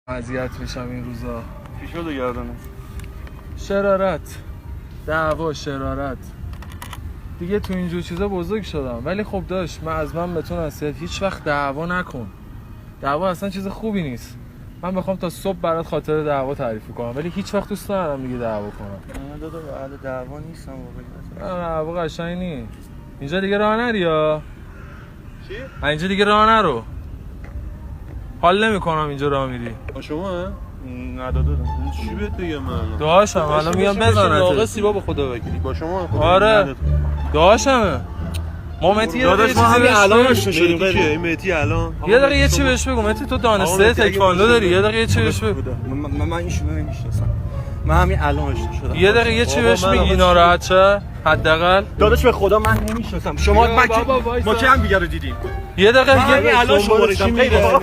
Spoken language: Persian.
اذیت میشم این روزا. چی شده گردنه؟ شرارت، دعوا، شرارت دیگه تو اینجور چیزا بزرگ شدم. ولی خب داشت من به تو نصیحت، هیچ وقت دعوا نکن. دعوا اصلا چیز خوبی نیست. من بخوام تا صبح برات خاطر دعوا تعریف کنم ولی هیچ وقت دوست ندارم دیگه دعوا کنم. من دادا اهل دعوا نیستم واقعا. دعوا قشنگ نیست. اینجا دیگه راه نری ها. چی؟ اینجا دیگه راه نرو. حال نمی‌کنم اینجا راه میری. با شما؟ نه دادا چی بهت بگم من؟ داشتم الان میگم بزنت. ناقصی بابا خدا وکیلی. با شما آره. داشتم. مهمتی داداش ما همین الان آشنا شدیم. این مهدی الان یه دقیقه یه چی بهش بگو. مهدی تو دانشگاه تکواندو داری؟ یه دقیقه یه چی بهش بگو. من ایشونو نمیشناسم. من همین الان آشنا شدم. یه دقیقه یه چی بهش میگی ناراحت شه حداقل. داداش به خدا من نمیشناسم. شما ما که هم دیگه رو دیدیم. یه دقیقه همین الان شما رسیدم.